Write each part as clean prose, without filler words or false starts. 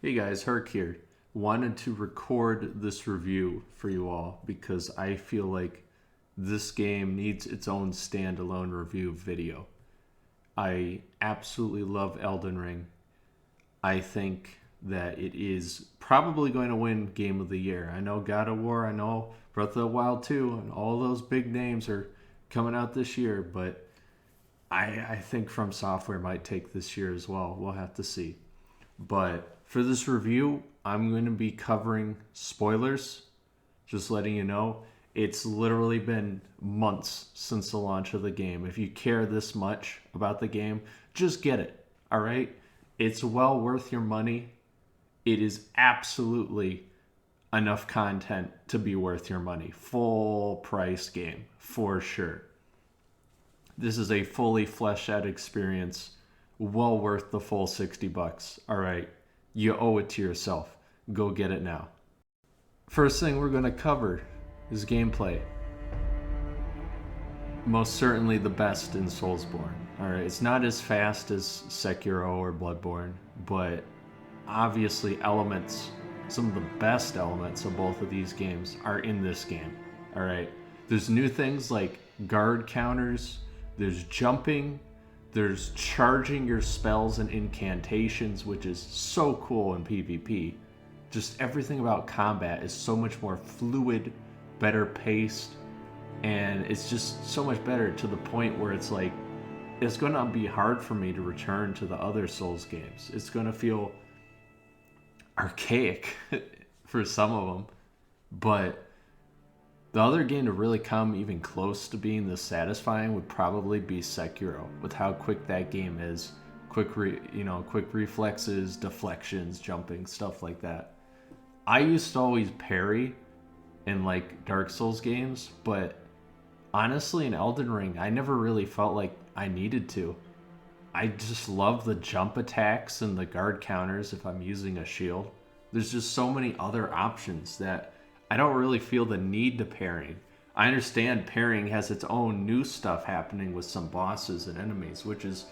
Hey guys, Hark here. Wanted to record this review for you all because I feel like this game needs its own standalone review video. I absolutely love Elden Ring. I think that it is probably going to win Game of the Year. I know God of War, I know Breath of the Wild 2, and all those big names are coming out this year, but I think From Software might take this year as well. We'll have to see. But for this review, I'm going to be covering spoilers. Just letting you know, it's literally been months since the launch of the game. If you care this much about the game, just get it. All right? It's well worth your money. It is absolutely enough content to be worth your money. Full price game, for sure. This is a fully fleshed out experience, well worth the full 60 bucks. All right, you owe it to yourself. Go get it now. First thing we're going to cover is gameplay. Most certainly the best in Soulsborne. All right, it's not as fast as Sekiro or Bloodborne, but obviously some of the best elements of both of these games are in this game. All right, there's new things like guard counters, there's jumping, there's charging your spells and incantations, which is so cool in PvP. Just everything about combat is so much more fluid, better paced, and it's just so much better to the point where it's like, it's going to be hard for me to return to the other Souls games. It's going to feel archaic for some of them, but the other game to really come even close to being this satisfying would probably be Sekiro, with how quick that game is. Quick reflexes, deflections, jumping, stuff like that. I used to always parry in like Dark Souls games, but honestly in Elden Ring, I never really felt like I needed to. I just love the jump attacks and the guard counters if I'm using a shield. There's just so many other options that I don't really feel the need to parrying. I understand parrying has its own new stuff happening with some bosses and enemies, which is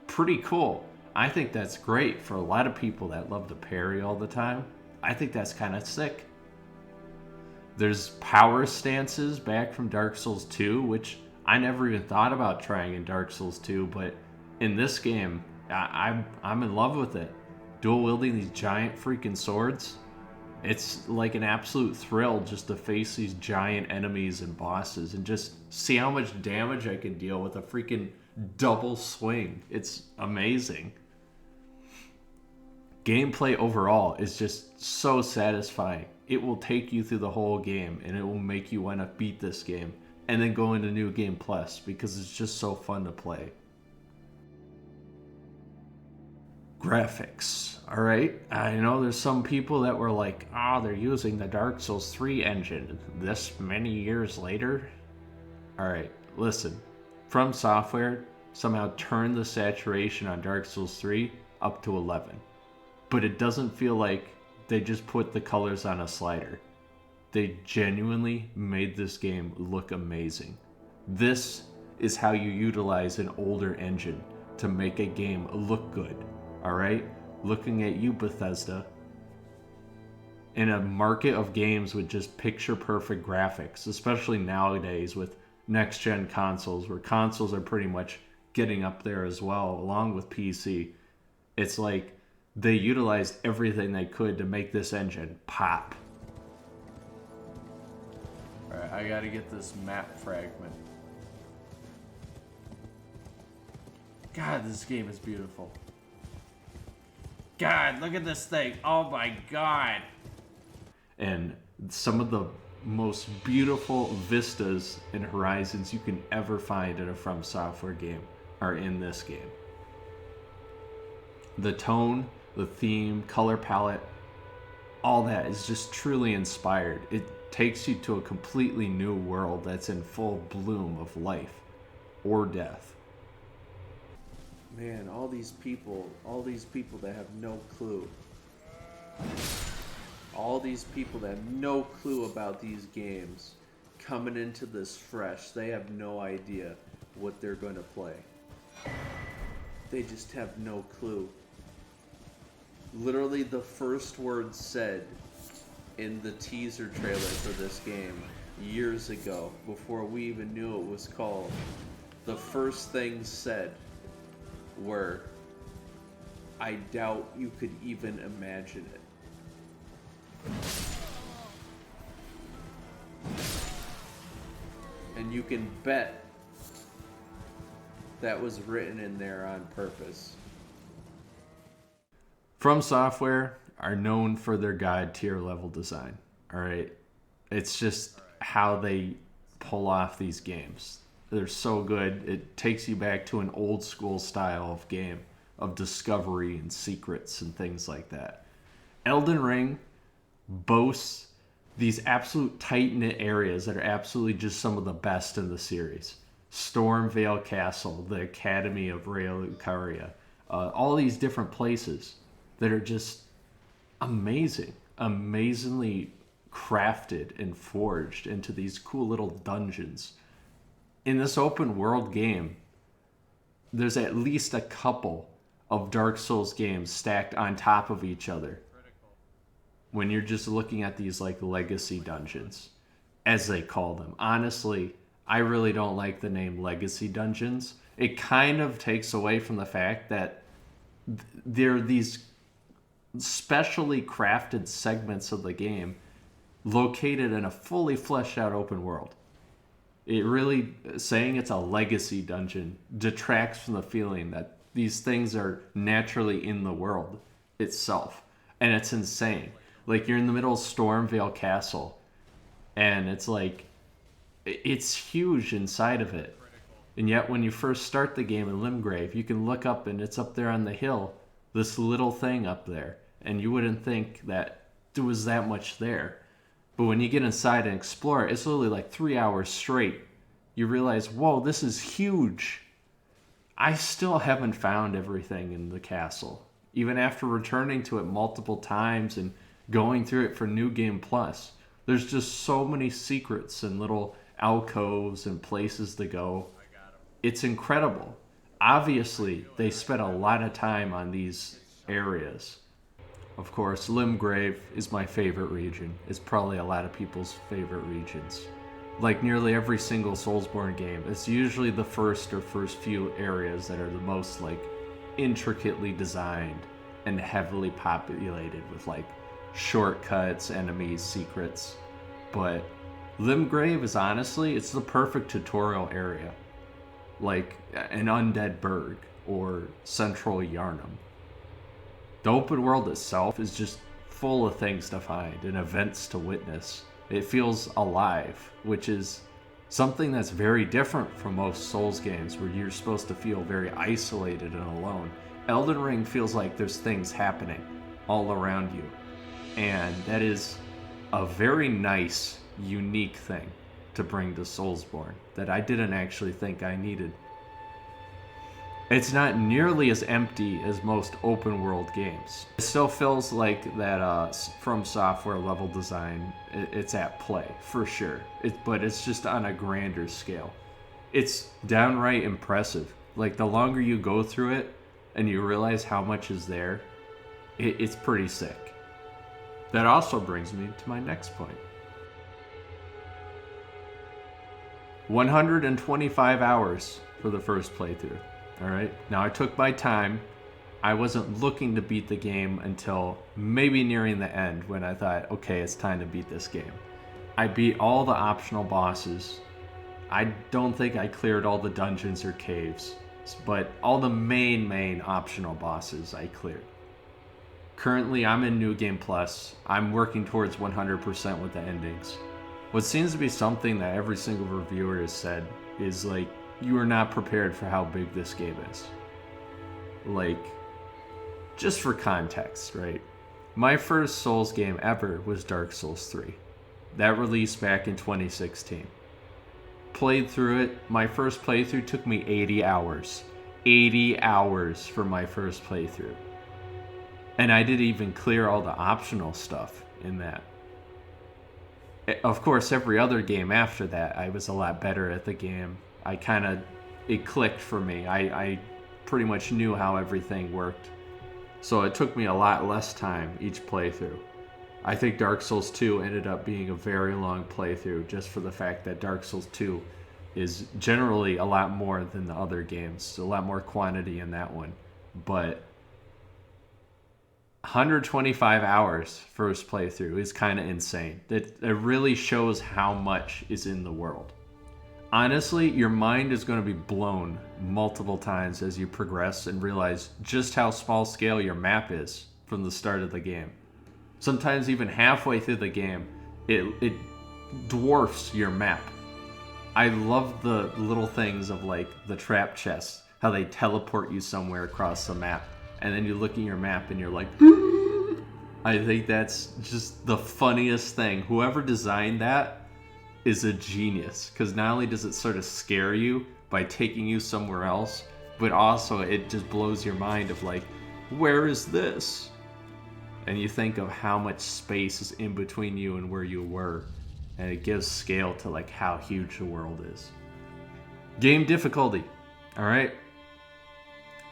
pretty cool. I think that's great for a lot of people that love to parry all the time. I think that's kind of sick. There's power stances back from Dark Souls 2, which I never even thought about trying in Dark Souls 2, but in this game, I'm in love with it. Dual wielding these giant freaking swords. It's like an absolute thrill just to face these giant enemies and bosses and just see how much damage I can deal with a freaking double swing. It's amazing. Gameplay overall is just so satisfying. It will take you through the whole game and it will make you want to beat this game and then go into New Game Plus because it's just so fun to play. Graphics. All right, I know there's some people that were like, they're using the Dark Souls 3 engine this many years later. All right, listen. From Software somehow turned the saturation on Dark Souls 3 up to 11. But it doesn't feel like they just put the colors on a slider. They genuinely made this game look amazing. This is how you utilize an older engine to make a game look good. All right, looking at you, Bethesda. In a market of games with just picture perfect graphics, especially nowadays with next gen consoles, where consoles are pretty much getting up there as well, along with PC. It's like they utilized everything they could to make this engine pop. All right, I gotta get this map fragment. God, this game is beautiful. God, look at this thing. Oh my God. And some of the most beautiful vistas and horizons you can ever find in a From Software game are in this game. The tone, the theme, color palette, all that is just truly inspired. It takes you to a completely new world that's in full bloom of life or death. Man, all these people that have no clue. All these people that have no clue about these games coming into this fresh, they have no idea what they're going to play. They just have no clue. literally the first word said in the teaser trailer for this game years ago, before we even knew it was called, the first things said were, "I doubt you could even imagine it." And you can bet that was written in there on purpose. From Software are known for their God tier level design. All right. It's just how they pull off these games. They're so good. It takes you back to an old school style of game, of discovery and secrets and things like that. Elden Ring boasts these absolute tight-knit areas that are absolutely just some of the best in the series. Stormvale Castle, the Academy of Lucaria, all these different places that are just amazing, amazingly crafted and forged into these cool little dungeons. In this open world game, there's at least a couple of Dark Souls games stacked on top of each other. When you're just looking at these like legacy dungeons, as they call them. Honestly, I really don't like the name legacy dungeons. It kind of takes away from the fact that they're these specially crafted segments of the game located in a fully fleshed out open world. It really, saying it's a legacy dungeon detracts from the feeling that these things are naturally in the world itself. And it's insane. Like, you're in the middle of Stormvale Castle, and it's like, it's huge inside of it. And yet when you first start the game in Limgrave, you can look up and it's up there on the hill, this little thing up there. And you wouldn't think that there was that much there. But when you get inside and explore it, it's literally like 3 hours straight. You realize, whoa, this is huge. I still haven't found everything in the castle. Even after returning to it multiple times and going through it for New Game Plus, there's just so many secrets and little alcoves and places to go. It's incredible. Obviously, they spent a lot of time on these areas. Of course, Limgrave is my favorite region. It's probably a lot of people's favorite regions. Like nearly every single Soulsborne game, it's usually the first few areas that are the most like intricately designed and heavily populated with like shortcuts, enemies, secrets. But Limgrave is honestly, it's the perfect tutorial area. Like an Undead Burg or Central Yarnum. The open world itself is just full of things to find and events to witness. It feels alive, which is something that's very different from most Souls games where you're supposed to feel very isolated and alone. Elden Ring feels like there's things happening all around you. And that is a very nice, unique thing to bring to Soulsborne that I didn't actually think I needed. It's not nearly as empty as most open world games. It still feels like that From Software level design, it's at play, for sure. But it's just on a grander scale. It's downright impressive. Like, the longer you go through it and you realize how much is there, it's pretty sick. That also brings me to my next point. 125 hours for the first playthrough. Alright, now I took my time. I wasn't looking to beat the game until maybe nearing the end when I thought, okay, it's time to beat this game. I beat all the optional bosses. I don't think I cleared all the dungeons or caves, but all the main optional bosses I cleared. Currently, I'm in New Game Plus. I'm working towards 100% with the endings. What seems to be something that every single reviewer has said is like, you are not prepared for how big this game is. Like, just for context, right? My first Souls game ever was Dark Souls 3. That released back in 2016. Played through it. My first playthrough took me 80 hours. 80 hours for my first playthrough. And I didn't even clear all the optional stuff in that. Of course, every other game after that, I was a lot better at the game. It clicked for me. I pretty much knew how everything worked. So it took me a lot less time each playthrough. I think Dark Souls 2 ended up being a very long playthrough just for the fact that Dark Souls 2 is generally a lot more than the other games. A lot more quantity in that one. But 125 hours first playthrough is kind of insane. It really shows how much is in the world. Honestly, your mind is going to be blown multiple times as you progress and realize just how small scale your map is from the start of the game. Sometimes even halfway through the game, it dwarfs your map. I love the little things of like the trap chests, how they teleport you somewhere across the map, and then you look at your map and you're like, I think that's just the funniest thing. Whoever designed that is a genius, because not only does it sort of scare you by taking you somewhere else, but also it just blows your mind of like, where is this? And you think of how much space is in between you and where you were, and it gives scale to like how huge the world is. Game difficulty, all right?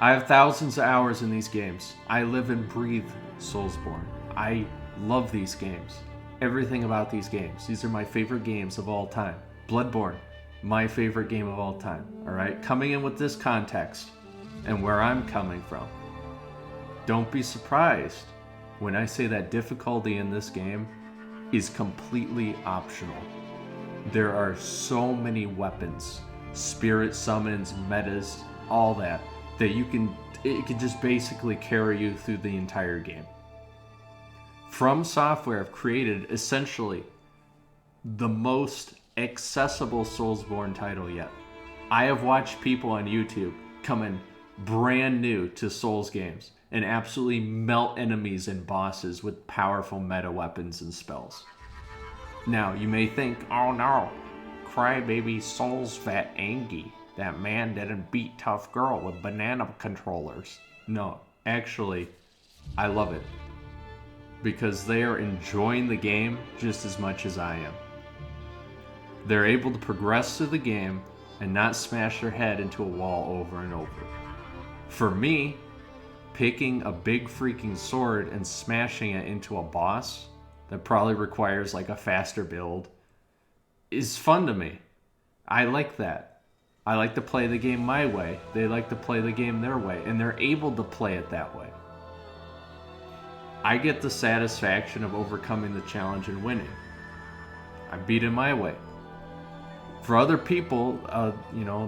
I have thousands of hours in these games. I live and breathe Soulsborne. I love these games. Everything about these games. These are my favorite games of all time. Bloodborne, my favorite game of all time, all right? Coming in with this context and where I'm coming from, don't be surprised when I say that difficulty in this game is completely optional. There are so many weapons, spirit summons, metas, all that it can just basically carry you through the entire game. From Software have created essentially the most accessible Soulsborne title yet. I have watched people on YouTube come in brand new to Souls games and absolutely melt enemies and bosses with powerful meta weapons and spells. Now, you may think, oh no, crybaby Souls vet Angie. That man didn't beat tough girl with banana controllers. No, actually, I love it. Because they are enjoying the game just as much as I am. They're able to progress through the game and not smash their head into a wall over and over. For me, picking a big freaking sword and smashing it into a boss that probably requires like a faster build is fun to me. I like that. I like to play the game my way. They like to play the game their way, and they're able to play it that way. I get the satisfaction of overcoming the challenge and winning. I beat it my way. For other people,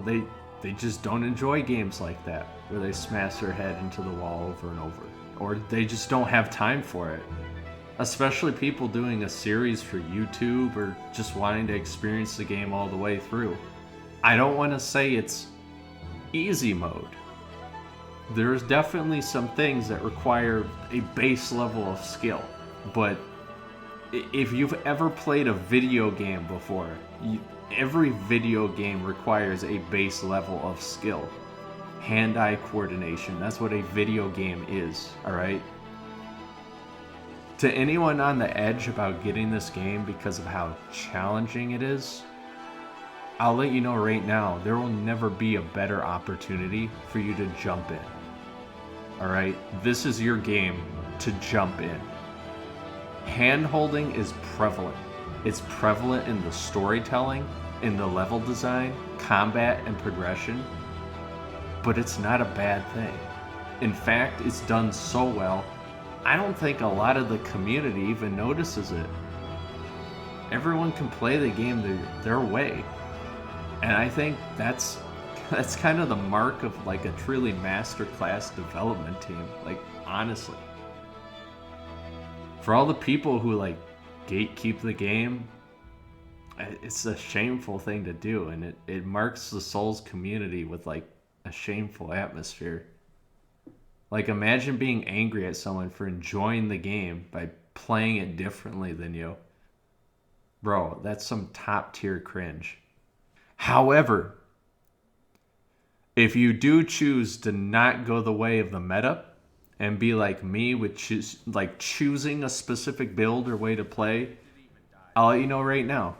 they just don't enjoy games like that, where they smash their head into the wall over and over. Or they just don't have time for it. Especially people doing a series for YouTube or just wanting to experience the game all the way through. I don't want to say it's easy mode. There's definitely some things that require a base level of skill, but if you've ever played a video game before, every video game requires a base level of skill. Hand-eye coordination, that's what a video game is, alright? To anyone on the edge about getting this game because of how challenging it is, I'll let you know right now, there will never be a better opportunity for you to jump in. Alright? This is your game to jump in. Hand-holding is prevalent. It's prevalent in the storytelling, in the level design, combat, and progression. But it's not a bad thing. In fact, it's done so well, I don't think a lot of the community even notices it. Everyone can play the game their way. And I think that's kind of the mark of like a truly masterclass development team, like honestly. For all the people who like gatekeep the game, it's a shameful thing to do, and it marks the Souls community with like a shameful atmosphere. Like imagine being angry at someone for enjoying the game by playing it differently than you. Bro, that's some top tier cringe. However, if you do choose to not go the way of the meta and be like me with choosing a specific build or way to play, I'll let you know right now,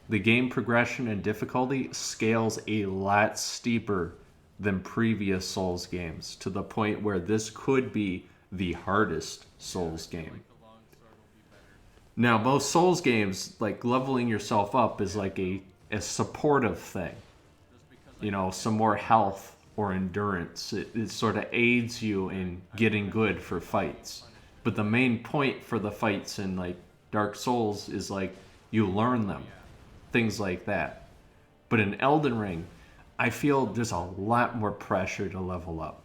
the game progression and difficulty scales a lot steeper than previous Souls games, to the point where this could be the hardest Souls game. Now, most Souls games, like leveling yourself up is like a supportive thing. You know, some more health or endurance. It sort of aids you in getting good for fights. But the main point for the fights in like Dark Souls is like you learn them. Things like that. But in Elden Ring, I feel there's a lot more pressure to level up.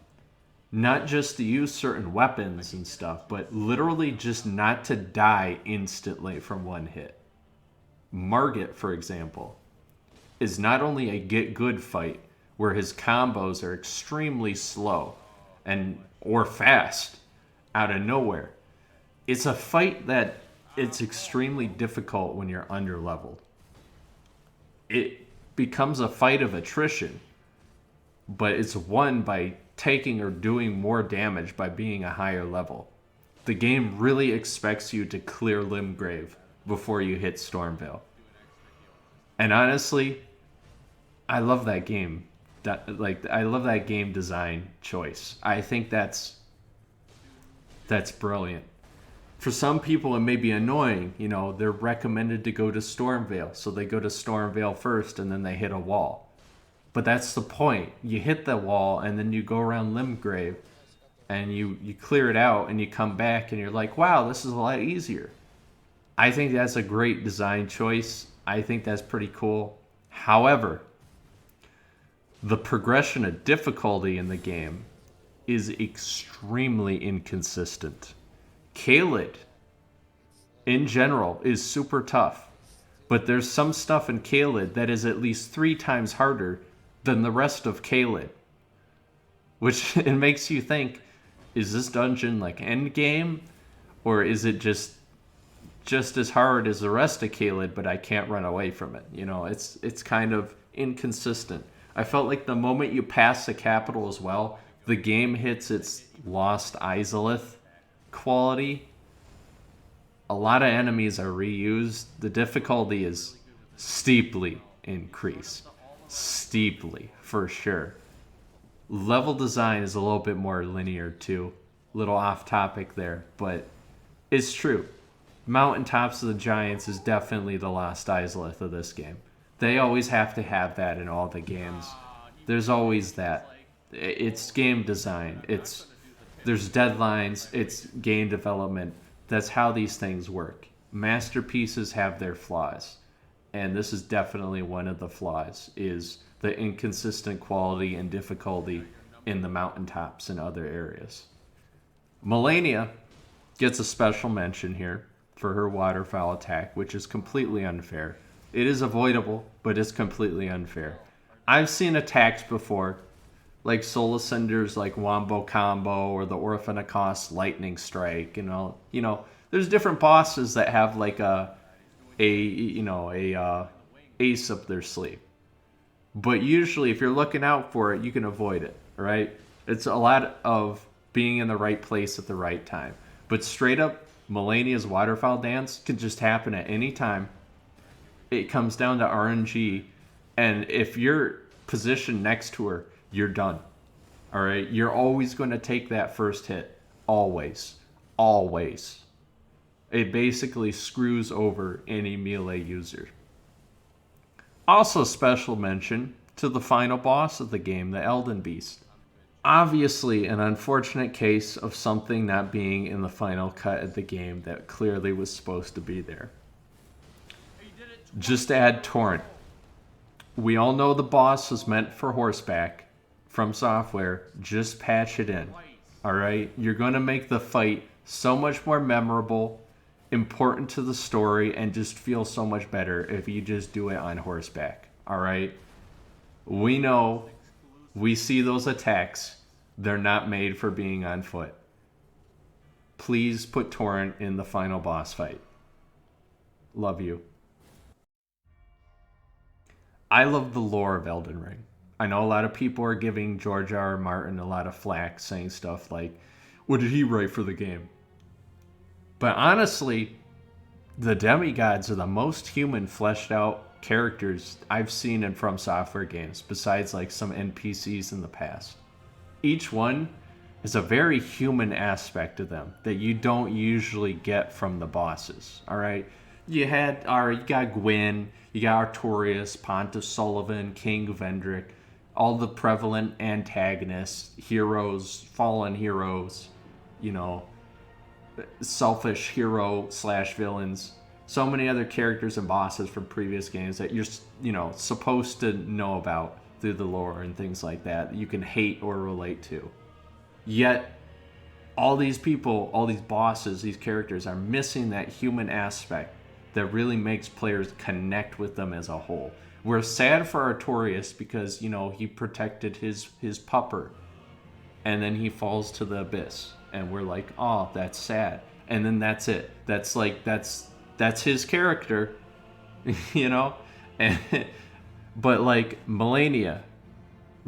Not just to use certain weapons and stuff, but literally just not to die instantly from one hit. Margit, for example, is not only a get good fight where his combos are extremely slow and or fast out of nowhere. It's a fight that it's extremely difficult when you're under leveled. It becomes a fight of attrition, but it's won by taking or doing more damage by being a higher level. The game really expects you to clear Limgrave before you hit Stormveil. And honestly, I love that game. I love that game design choice. I think that's brilliant. For some people, it may be annoying. You know, they're recommended to go to Stormveil, so they go to Stormveil first, and then they hit a wall. But that's the point. You hit the wall, and then you go around Limgrave, and you clear it out, and you come back, and you're like, wow, this is a lot easier. I think that's a great design choice. I think that's pretty cool. However, the progression of difficulty in the game is extremely inconsistent. Caelid, in general, is super tough. But there's some stuff in Caelid that is at least 3 times harder than the rest of Caelid. Which it makes you think, is this dungeon like endgame? Or is it just as hard as the rest of Caelid, but I can't run away from it? You know, it's kind of inconsistent. I felt like the moment you pass the capital as well, the game hits its Lost Izalith quality. A lot of enemies are reused. The difficulty is steeply increased. Steeply, for sure. Level design is a little bit more linear too. Little off topic there, but it's true. Mountaintops of the Giants is definitely the Lost Izalith of this game. They always have to have that in all the games. There's always that. It's game design. There's deadlines. It's game development. That's how these things work. Masterpieces have their flaws. And this is definitely one of the flaws, is the inconsistent quality and difficulty in the mountaintops and other areas. Melania gets a special mention here for her waterfowl attack, which is completely unfair. It is avoidable, but it's completely unfair. I've seen attacks before, like Solacinder's like Wombo Combo or the Orphanakos Lightning Strike, and all. You know, there's different bosses that have like a ace up their sleeve. But usually, if you're looking out for it, you can avoid it, right? It's a lot of being in the right place at the right time. But straight up, Melania's waterfowl dance can just happen at any time. It comes down to RNG, and if you're positioned next to her, you're done. All right? You're always going to take that first hit. Always. Always. It basically screws over any melee user. Also special mention to the final boss of the game, the Elden Beast. Obviously an unfortunate case of something not being in the final cut of the game that clearly was supposed to be there. Just add Torrent. We all know the boss was meant for horseback from software. Just patch it in. Alright? You're going to make the fight so much more memorable, important to the story, and just feel so much better if you just do it on horseback. Alright? We know, we see those attacks. They're not made for being on foot. Please put Torrent in the final boss fight. Love you. I love the lore of Elden Ring. I know a lot of people are giving George R. R. Martin a lot of flack, saying stuff like, what did he write for the game? But honestly, the demigods are the most human, fleshed out characters I've seen in From Software games, besides like some NPCs in the past. Each one is a very human aspect to them that you don't usually get from the bosses. All right, you got Gwyn, you got Artorias, Pontus Sullivan, King Vendrick, all the prevalent antagonists, heroes, fallen heroes, you know, selfish hero slash villains. So many other characters and bosses from previous games that you're, supposed to know about through the lore and things like that you can hate or relate to. Yet, all these people, all these bosses, these characters are missing that human aspect that really makes players connect with them as a whole. We're sad for Artorias because, he protected his pupper. And then he falls to the abyss. And we're like, oh, that's sad. And then that's it. That's his character, And, but like Melania,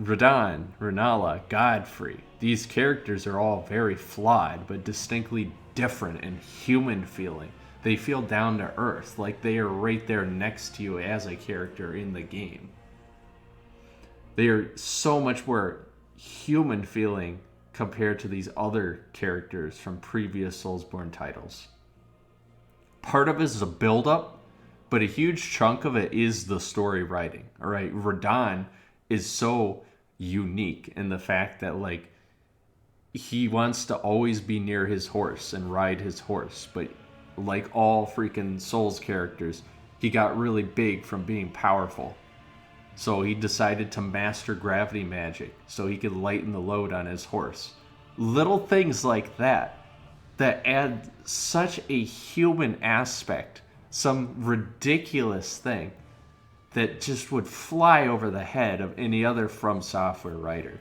Radon, Renala, Godfrey, these characters are all very flawed, but distinctly different and human feeling. They feel down to earth, like they are right there next to you as a character in the game. They are so much more human feeling compared to these other characters from previous Soulsborne titles. Part of it is a build-up, but a huge chunk of it is the story writing. All right, Radon is so unique in the fact that he wants to always be near his horse and ride his horse, but like all freaking Souls characters, he got really big from being powerful. So he decided to master gravity magic so he could lighten the load on his horse. Little things like that add such a human aspect, some ridiculous thing that just would fly over the head of any other From Software writer.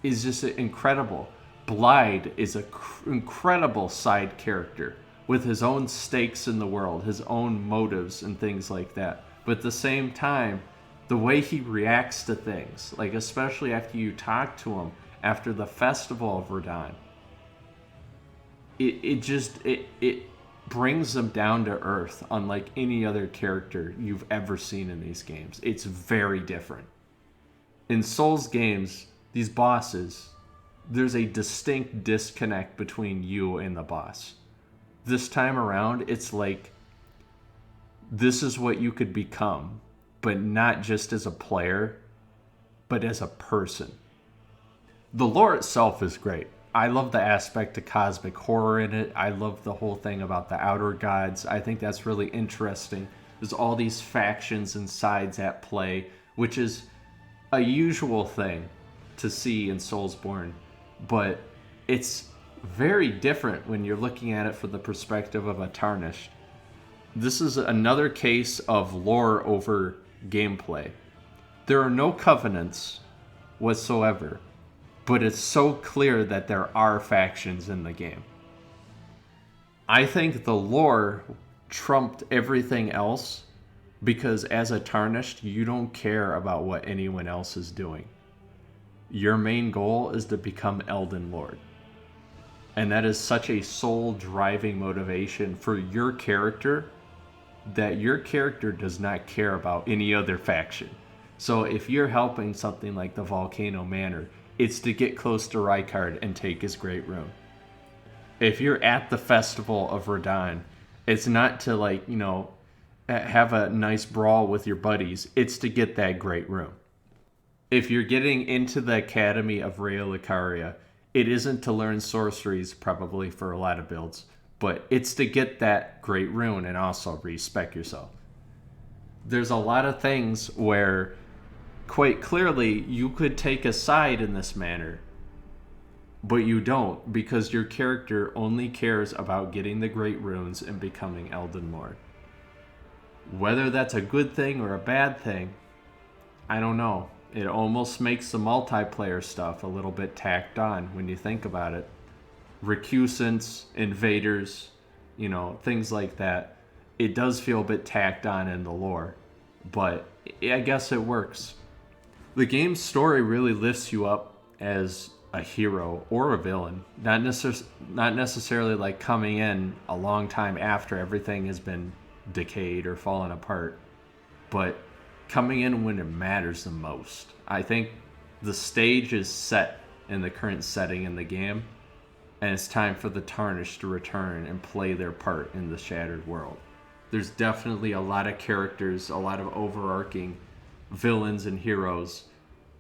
Is just incredible. Blyde is an incredible side character with his own stakes in the world, his own motives and things like that. But at the same time, the way he reacts to things, like especially after you talk to him after the Festival of Radon, it brings them down to earth unlike any other character you've ever seen in these games. It's very different. In Souls games, these bosses, there's a distinct disconnect between you and the boss. This time around, it's like this is what you could become, but not just as a player, but as a person. The lore itself is great. I love the aspect of cosmic horror in it. I love the whole thing about the outer gods. I think that's really interesting. There's all these factions and sides at play, which is a usual thing to see in Soulsborne, but it's very different when you're looking at it from the perspective of a Tarnished. This is another case of lore over gameplay. There are no covenants whatsoever, but it's so clear that there are factions in the game. I think the lore trumped everything else because as a Tarnished, you don't care about what anyone else is doing. Your main goal is to become Elden Lord. And that is such a soul-driving motivation for your character that your character does not care about any other faction. So if you're helping something like the Volcano Manor, it's to get close to Rykard and take his Great Rune. If you're at the Festival of Radon, it's not to have a nice brawl with your buddies. It's to get that Great Rune. If you're getting into the Academy of Rea Lucaria, it isn't to learn sorceries, probably for a lot of builds, but it's to get that Great Rune and also respec yourself. There's a lot of things where quite clearly you could take a side in this manner, but you don't, because your character only cares about getting the Great Runes and becoming Elden Lord. Whether that's a good thing or a bad thing, I don't know. It almost makes the multiplayer stuff a little bit tacked on when you think about it. Recusants, invaders, things like that. It does feel a bit tacked on in the lore, but I guess it works. The game's story really lifts you up as a hero or a villain, not necessarily like coming in a long time after everything has been decayed or fallen apart, but coming in when it matters the most. I think the stage is set in the current setting in the game, and it's time for the Tarnished to return and play their part in the Shattered world. There's definitely a lot of characters, a lot of overarching villains and heroes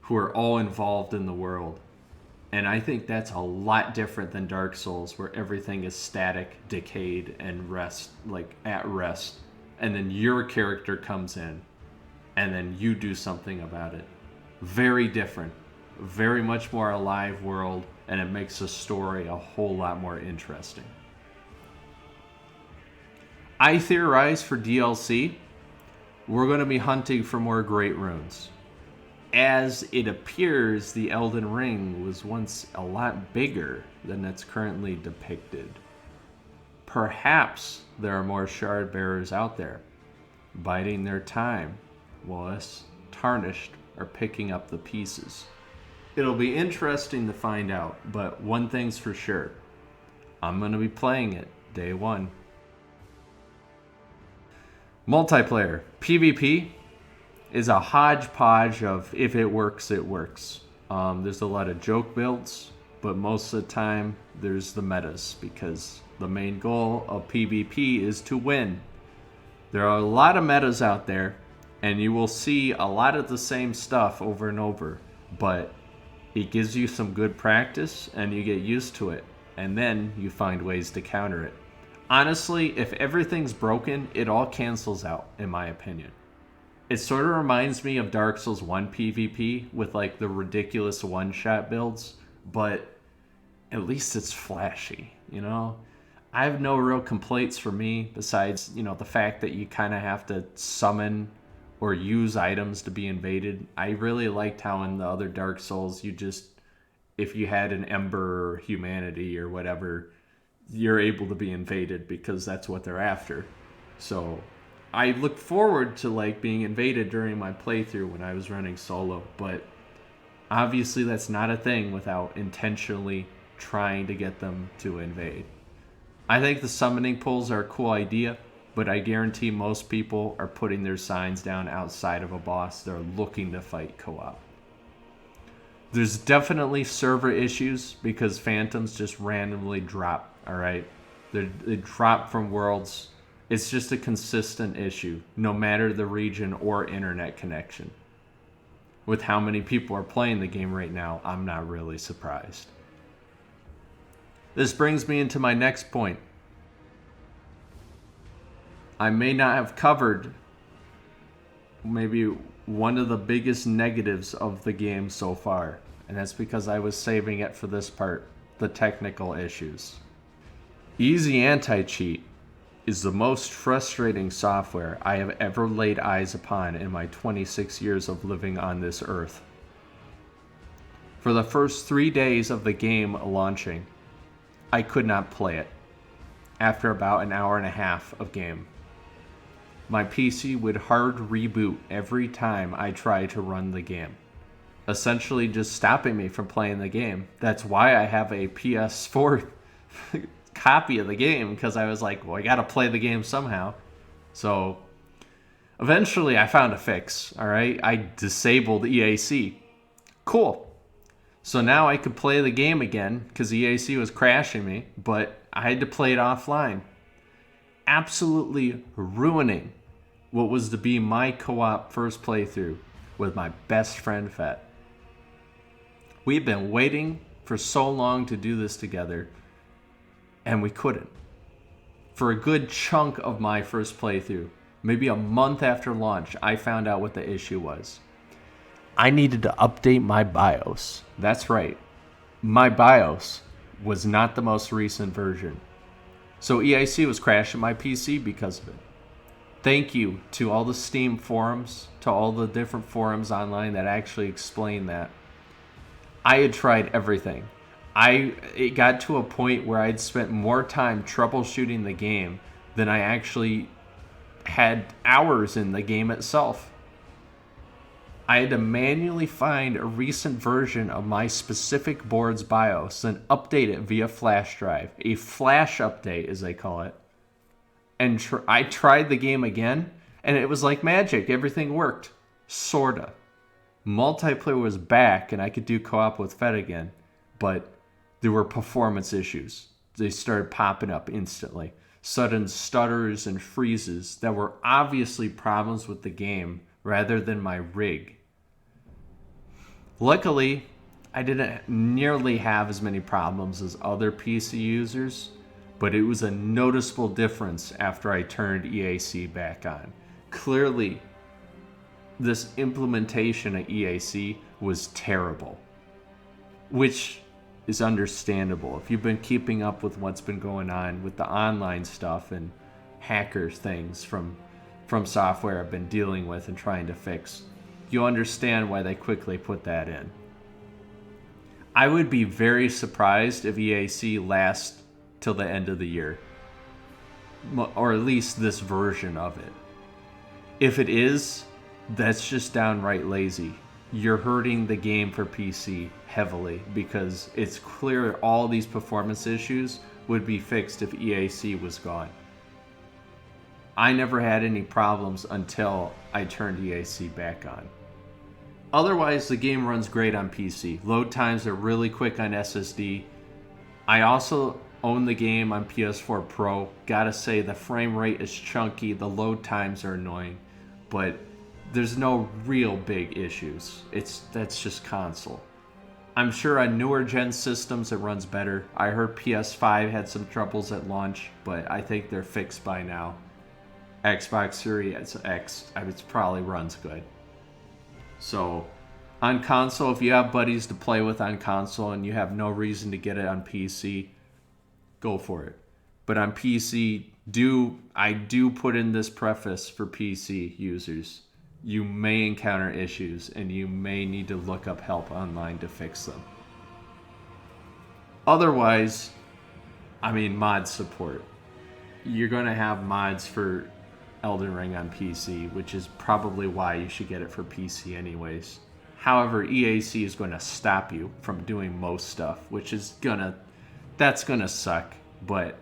who are all involved in the world. And I think that's a lot different than Dark Souls, where everything is static, decayed, and at rest. And then your character comes in, and then you do something about it. Very different. Very much more alive world, and it makes the story a whole lot more interesting. I theorize for DLC, we're going to be hunting for more Great Runes. As it appears, the Elden Ring was once a lot bigger than it's currently depicted. Perhaps there are more shard bearers out there, biding their time, while us Tarnished are picking up the pieces. It'll be interesting to find out, but one thing's for sure. I'm going to be playing it day one. Multiplayer. PvP is a hodgepodge of if it works, it works. There's a lot of joke builds, but most of the time there's the metas, because the main goal of PvP is to win. There are a lot of metas out there, and you will see a lot of the same stuff over and over, but it gives you some good practice and you get used to it, and then you find ways to counter it. Honestly, if everything's broken, it all cancels out, in my opinion. It sort of reminds me of Dark Souls 1 PvP with like the ridiculous one-shot builds, but at least it's flashy, you know? I have no real complaints for me besides, the fact that you kind of have to summon or use items to be invaded. I really liked how in the other Dark Souls, if you had an Ember or Humanity or whatever, you're able to be invaded because that's what they're after. So I look forward to being invaded during my playthrough when I was running solo, but obviously that's not a thing without intentionally trying to get them to invade. I think the summoning pulls are a cool idea, but I guarantee most people are putting their signs down outside of a boss they're looking to fight co-op. There's definitely server issues because phantoms just randomly drop, alright? They drop from worlds. It's just a consistent issue, no matter the region or internet connection. With how many people are playing the game right now, I'm not really surprised. This brings me into my next point. I may not have covered maybe one of the biggest negatives of the game so far, and that's because I was saving it for this part, the technical issues. Easy Anti-Cheat is the most frustrating software I have ever laid eyes upon in my 26 years of living on this earth. For the first 3 days of the game launching, I could not play it after about an hour and a half of game. My PC would hard reboot every time I tried to run the game, essentially just stopping me from playing the game. That's why I have a PS4 copy of the game, because I was like, well, I gotta play the game somehow. So eventually I found a fix, alright? I disabled EAC. Cool. So now I could play the game again, because EAC was crashing me, but I had to play it offline. Absolutely ruining what was to be my co-op first playthrough with my best friend Fett. We've been waiting for so long to do this together, and we couldn't. For a good chunk of my first playthrough, maybe a month after launch, I found out what the issue was. I needed to update my BIOS. That's right. My BIOS was not the most recent version. So EIC was crashing my PC because of it. Thank you to all the Steam forums, to all the different forums online that actually explain that. I had tried everything. It got to a point where I'd spent more time troubleshooting the game than I actually had hours in the game itself. I had to manually find a recent version of my specific board's BIOS and update it via flash drive. A flash update, as they call it. And I tried the game again, and it was like magic. Everything worked. Sorta. Multiplayer was back, and I could do co-op with Fed again. but there were performance issues. They started popping up instantly. Sudden stutters and freezes that were obviously problems with the game rather than my rig. Luckily, I didn't nearly have as many problems as other PC users, but it was a noticeable difference after I turned EAC back on. Clearly, this implementation of EAC was terrible, which is understandable. If you've been keeping up with what's been going on with the online stuff and hacker things from software I've been dealing with and trying to fix, you'll understand why they quickly put that in. I would be very surprised if EAC lasts till the end of the year, or at least this version of it. If it is, that's just downright lazy. You're hurting the game for PC heavily because it's clear all these performance issues would be fixed if EAC was gone. I never had any problems until I turned EAC back on. Otherwise, the game runs great on PC. Load times are really quick on SSD. I also own the game on PS4 Pro. Gotta say, the frame rate is chunky, the load times are annoying, but there's no real big issues. That's just console. I'm sure on newer gen systems it runs better. I heard PS5 had some troubles at launch, but I think they're fixed by now. Xbox Series X, it probably runs good. So, on console, if you have buddies to play with on console and you have no reason to get it on PC, go for it. But on PC, I do put in this preface for PC users. You may encounter issues and you may need to look up help online to fix them. Otherwise, mod support. You're going to have mods for Elden Ring on PC, which is probably why you should get it for PC anyways. However, EAC is going to stop you from doing most stuff, which is that's gonna suck. But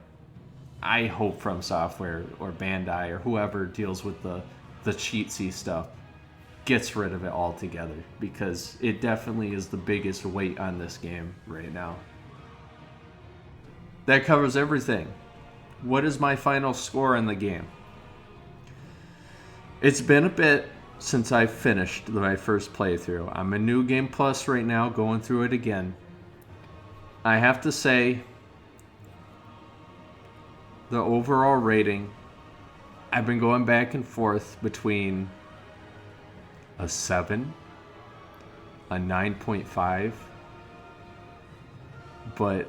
I hope From Software or Bandai or whoever deals with the cheatsy stuff gets rid of it altogether, because it definitely is the biggest weight on this game right now. That covers everything. What is my final score in the game? It's been a bit since I finished my first playthrough. I'm in New Game Plus right now, going through it again. I have to say, the overall rating, I've been going back and forth between a 7, a 9.5, but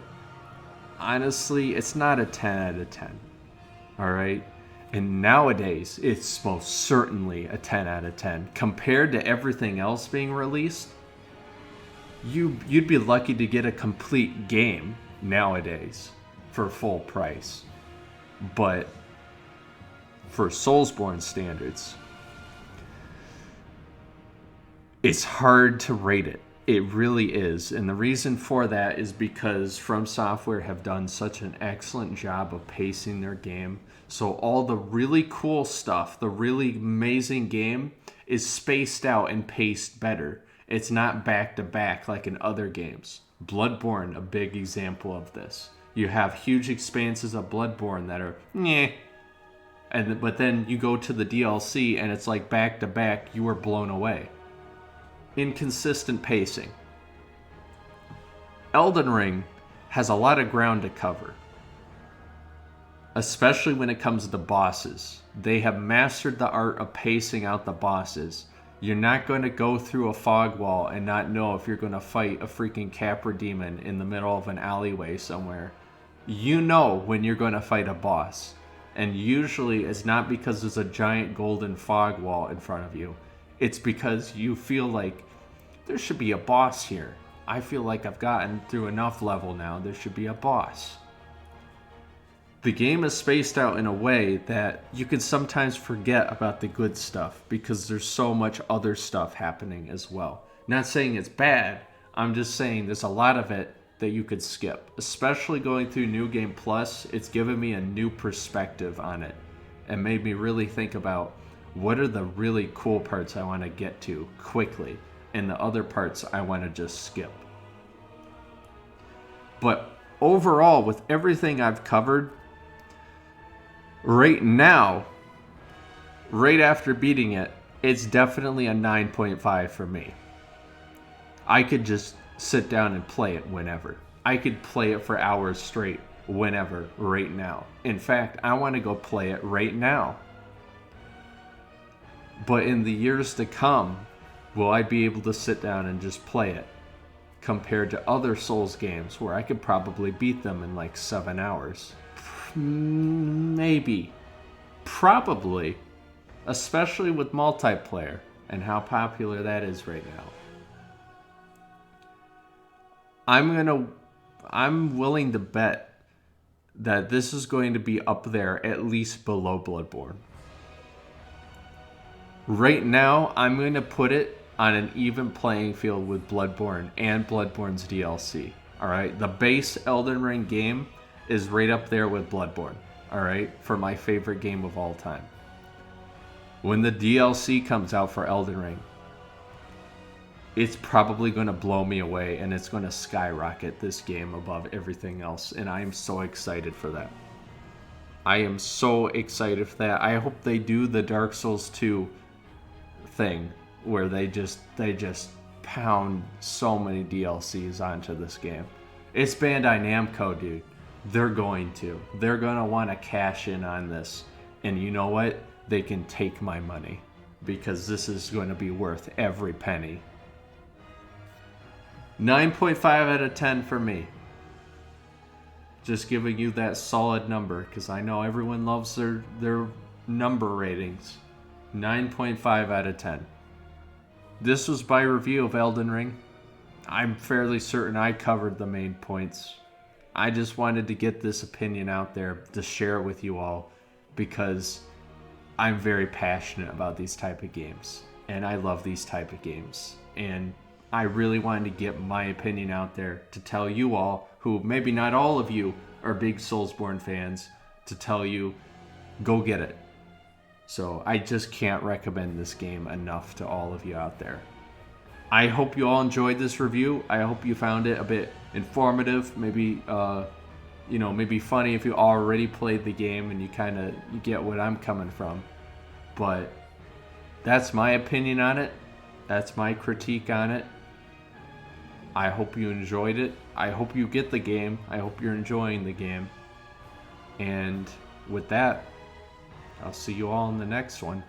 honestly, it's not a 10 out of 10, alright? And nowadays, it's most certainly a 10 out of 10. Compared to everything else being released, you'd be lucky to get a complete game nowadays for full price. But for Soulsborne standards, it's hard to rate it. It really is. And the reason for that is because From Software have done such an excellent job of pacing their game. So all the really cool stuff, the really amazing game, is spaced out and paced better. It's not back to back like in other games. Bloodborne, a big example of this. You have huge expanses of Bloodborne that are nyeh. But then you go to the DLC and it's like back to back, you are blown away. Inconsistent pacing. Elden Ring has a lot of ground to cover, especially when it comes to bosses. They have mastered the art of pacing out the bosses. You're not going to go through a fog wall and not know if you're going to fight a freaking Capra demon in the middle of an alleyway somewhere. You know when you're going to fight a boss. And usually it's not because there's a giant golden fog wall in front of you. It's because you feel like there should be a boss here. I feel like I've gotten through enough level now. There should be a boss. The game is spaced out in a way that you can sometimes forget about the good stuff because there's so much other stuff happening as well. Not saying it's bad. I'm just saying there's a lot of it that you could skip. Especially going through New Game Plus, it's given me a new perspective on it and made me really think about what are the really cool parts I want to get to quickly and the other parts I want to just skip. But overall, with everything I've covered, right now, right after beating it, it's definitely a 9.5 for me. I could just sit down and play it whenever. I could play it for hours straight whenever, right now. In fact, I want to go play it right now. But in the years to come, will I be able to sit down and just play it? Compared to other Souls games where I could probably beat them in like 7 hours. Maybe. Probably. Especially with multiplayer and how popular that is right now. I'm willing to bet that this is going to be up there at least below Bloodborne. Right now, I'm going to put it on an even playing field with Bloodborne and Bloodborne's DLC. Alright? The base Elden Ring game is right up there with Bloodborne. Alright? For my favorite game of all time. When the DLC comes out for Elden Ring, it's probably going to blow me away and it's going to skyrocket this game above everything else. And I am so excited for that. I am so excited for that. I hope they do the Dark Souls 2 thing where they just pound so many DLCs onto this game. It's Bandai Namco, dude. They're going to want to cash in on this. And you know what? They can take my money because this is going to be worth every penny. 9.5 out of 10 for me. Just giving you that solid number because I know everyone loves their number ratings. 9.5 out of 10. This was my review of Elden Ring. I'm fairly certain I covered the main points. I just wanted to get this opinion out there to share it with you all because I'm very passionate about these type of games. And I love these type of games. And I really wanted to get my opinion out there to tell you all, who maybe not all of you are big Soulsborne fans, to tell you, go get it. So I just can't recommend this game enough to all of you out there. I hope you all enjoyed this review. I hope you found it a bit informative, maybe maybe funny if you already played the game and you get what I'm coming from. But that's my opinion on it. That's my critique on it. I hope you enjoyed it. I hope you get the game. I hope you're enjoying the game. And with that, I'll see you all in the next one.